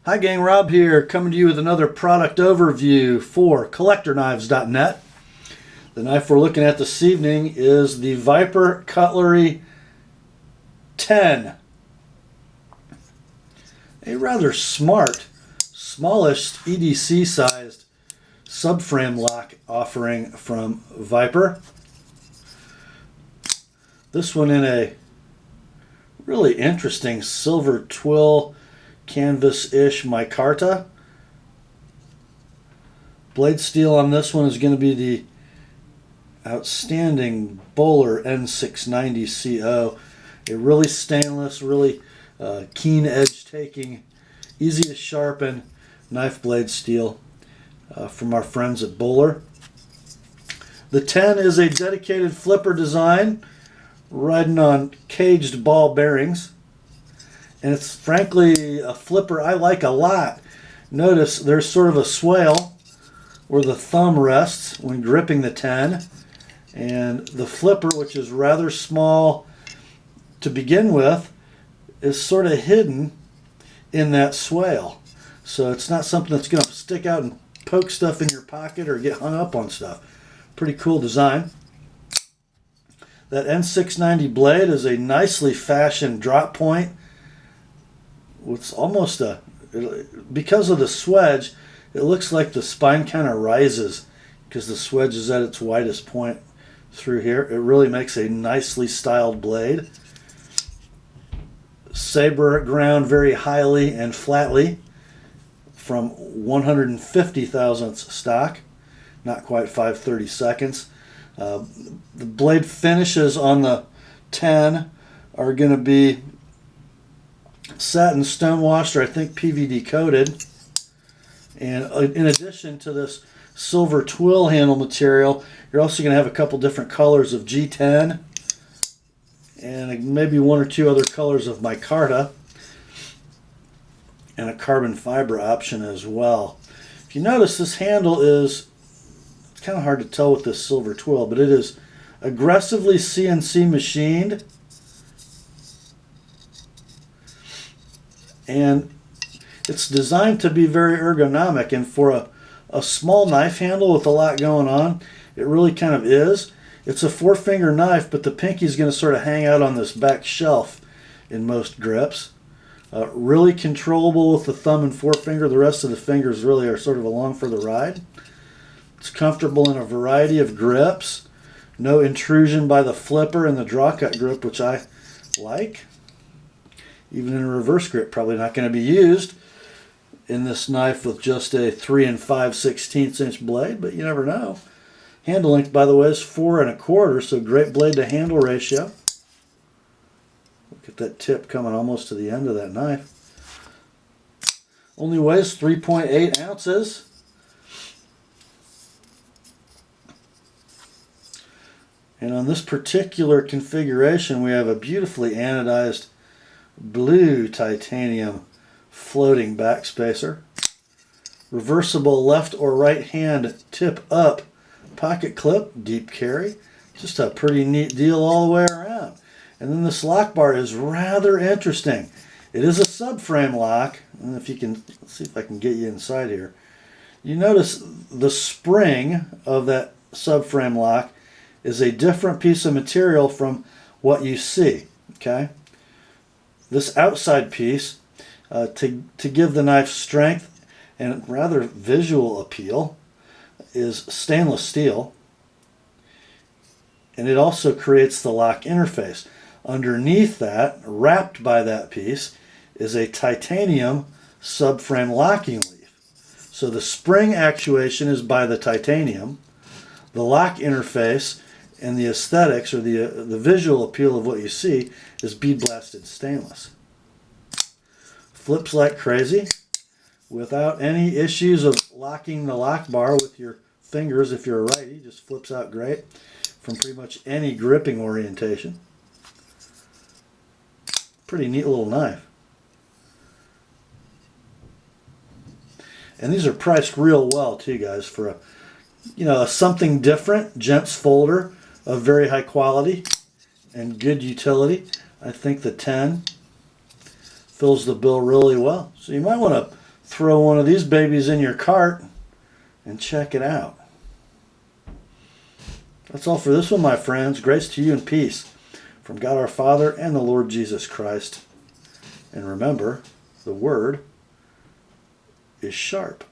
Hi gang, Rob here, coming to you with another product overview for CollectorKnives.net. The knife we're looking at this evening is the Viper Cutlery 10. A rather smart, smallish EDC-sized subframe lock offering from Viper. This one in a really interesting silver twill canvas-ish micarta. Blade steel on this one is going to be the outstanding Bowler N690CO. A really stainless, really keen edge taking, easy to sharpen knife blade steel from our friends at Bowler. The 10 is a dedicated flipper design riding on caged ball bearings. And it's frankly a flipper I like a lot. Notice there's sort of a swale where the thumb rests when gripping the 10. And the flipper, which is rather small to begin with, is sort of hidden in that swale. So it's not something that's going to stick out and poke stuff in your pocket or get hung up on stuff. Pretty cool design. That N690 blade is a nicely fashioned drop point. It's almost because of the swedge, it looks like the spine kind of rises because the swedge is at its widest point through here. It really makes a nicely styled blade. Saber ground very highly and flatly from 150 thousandths stock, not quite 5/32. The blade finishes on the 10 are going to be satin stone washed, or I think PVD coated. And in addition to this silver twill handle material, you're also going to have a couple different colors of G10 and maybe one or two other colors of micarta and a carbon fiber option as well. If you notice, this handle is, it's kind of hard to tell with this silver twill, but it is aggressively CNC machined. And it's designed to be very ergonomic, and for a small knife handle with a lot going on, it really kind of is. It's a 4-finger knife, but the pinky is going to sort of hang out on this back shelf in most grips. Really controllable with the thumb and forefinger. The rest of the fingers really are sort of along for the ride. It's comfortable in a variety of grips. No intrusion by the flipper and the draw cut grip, which I like. Even in a reverse grip, probably not going to be used in this knife with just a 3 5/16 inch blade, but you never know. Handle length, by the way, is 4 1/4, so great blade to handle ratio. Look at that tip coming almost to the end of that knife. Only weighs 3.8 ounces. And on this particular configuration, we have a beautifully anodized blue titanium floating backspacer. Reversible left or right hand tip up pocket clip, deep carry. Just a pretty neat deal all the way around. And then this lock bar is rather interesting. It is a subframe lock. And if you can, let's see if I can get you inside here. You notice the spring of that subframe lock is a different piece of material from what you see. Okay? This outside piece, to give the knife strength and rather visual appeal, is stainless steel. And it also creates the lock interface. Underneath that, wrapped by that piece, is a titanium subframe locking leaf. So the spring actuation is by the titanium. The lock interface and the aesthetics, or the visual appeal of what you see, is bead blasted stainless. Flips like crazy without any issues of locking the lock bar with your fingers. If you're a righty, just flips out great from pretty much any gripping orientation. Pretty neat little knife. And these are priced real well too, guys, for a something different gents folder of very high quality and good utility. I think the 10 fills the bill really well. So you might want to throw one of these babies in your cart and check it out. That's all for this one, my friends. Grace to you and peace from God our Father and the Lord Jesus Christ. And remember, the word is sharp.